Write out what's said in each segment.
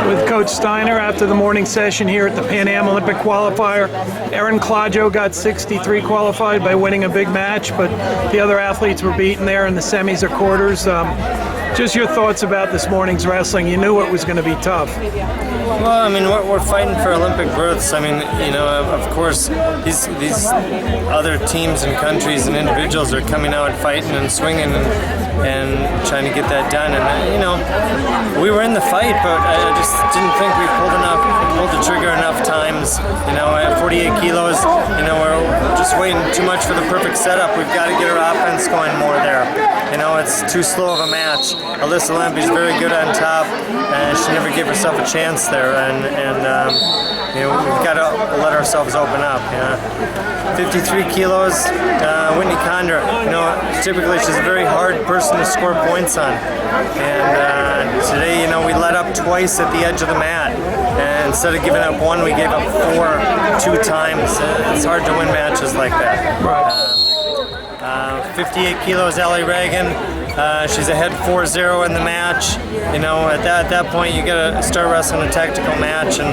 with Coach Steiner after the morning session here at the Pan Am Olympic Qualifier. Erin Claudio got 63 qualified by winning a big match, but the other athletes were beaten there in the semis or quarters. Just your thoughts about this morning's wrestling. You knew it was going to be tough. Well, I mean, we're fighting for Olympic berths. I mean, you know, of course, these other teams and countries and individuals are coming out fighting and swinging and trying to get that done. And you know, we were in the fight, but I just didn't think we pulled the trigger enough times. You know, at 48 kilos, you know, we're just waiting too much for the perfect setup. We've got to get our offense going more there. You know, it's too slow of a match. Alyssa Lamby's very good on top, and she never gave herself a chance there. And you know, we've got to let ourselves open up. You know, 53 kilos, Whitney Condor. You know, typically she's a very hard person to score points on. And today, you know, we let up twice at the edge of the mat. And instead of giving up one, we gave up 4 2 times. It's hard to win matches like that. 58 kilos, Ellie Reagan. She's ahead 4-0 in the match. You know, at that point, you gotta start wrestling a tactical match, and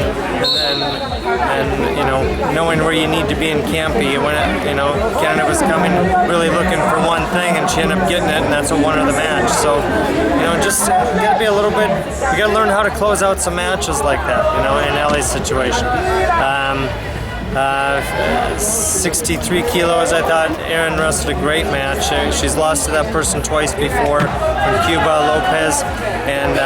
you know, knowing where you need to be in Campy. When you know, Canada was coming really looking for one thing, and she ended up getting it, and that's what won her the match. So, you know, just gotta be a little bit. We gotta learn how to close out some matches like that. You know, in Ellie's situation. 63 kilos, I thought Erin wrestled a great match. She's lost to that person twice before, from Cuba, Lopez, and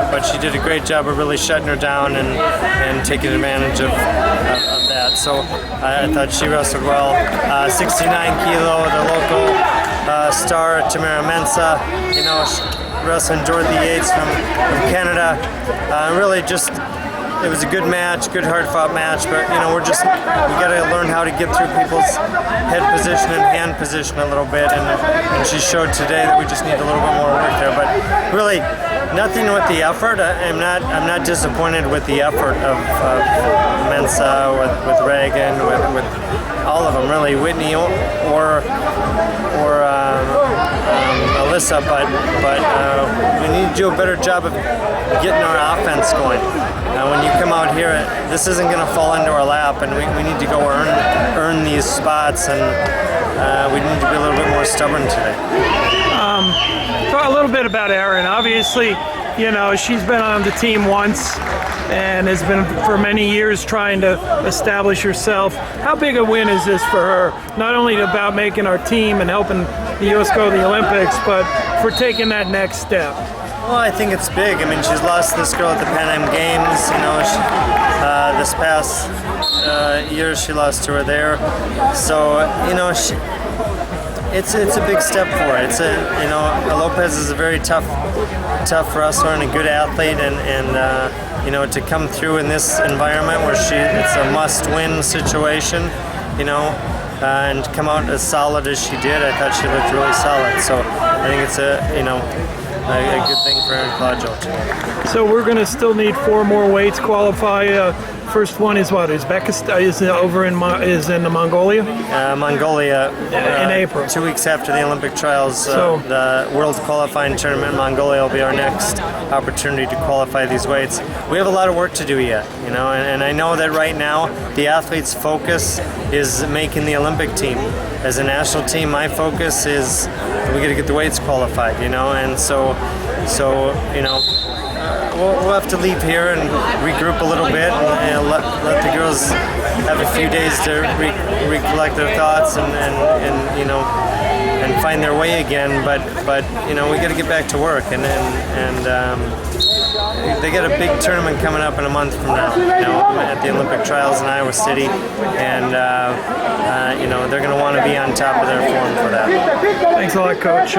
but she did a great job of really shutting her down and taking advantage of that. So I thought she wrestled well. 69 kilo, the local star, Tamara Mensah, you know, wrestling Dorothy Yates from Canada. Really just, it was a good match, good hard-fought match, but you know, we got to learn how to get through people's head position and hand position a little bit, and she showed today that we just need a little bit more work there. But really, nothing with the effort. I'm not disappointed with the effort of Mensah, with Reagan, with all of them really, Whitney or Alyssa, but we need to do a better job of getting our offense going. When you come out here, this isn't going to fall into our lap, and we need to go earn these spots, and we need to be a little bit more stubborn today. Talk a little bit about Erin. Obviously, you know, she's been on the team once and has been for many years trying to establish herself. How big a win is this for her? Not only about making our team and helping the U.S. go to the Olympics, but for taking that next step. Well, I think it's big. I mean, she's lost this girl at the Pan Am Games. You know, this past year she lost to her there. So, you know, it's a big step for her. It's you know, Lopez is a very tough wrestler and a good athlete, and you know, to come through in this environment where it's a must-win situation, you know, and come out as solid as she did, I thought she looked really solid. So I think it's a good thing for Erin Claudio. So we're going to still need 4 more weights qualify. First one is what? Uzbekistan is over in Mongolia. Mongolia in April. 2 weeks after the Olympic trials, the World Qualifying Tournament in Mongolia will be our next opportunity to qualify these weights. We have a lot of work to do yet, you know, and I know that right now the athletes' focus is making the Olympic team. As a national team, my focus is we got to get the weights qualified, you know, and so you know. We'll have to leave here and regroup a little bit and let the girls have a few days to recollect their thoughts and you know, and find their way again. But you know, we got to get back to work, and they got a big tournament coming up in a month from now, you know, at the Olympic trials in Iowa City, and you know, they're going to want to be on top of their form for that. Thanks a lot, Coach.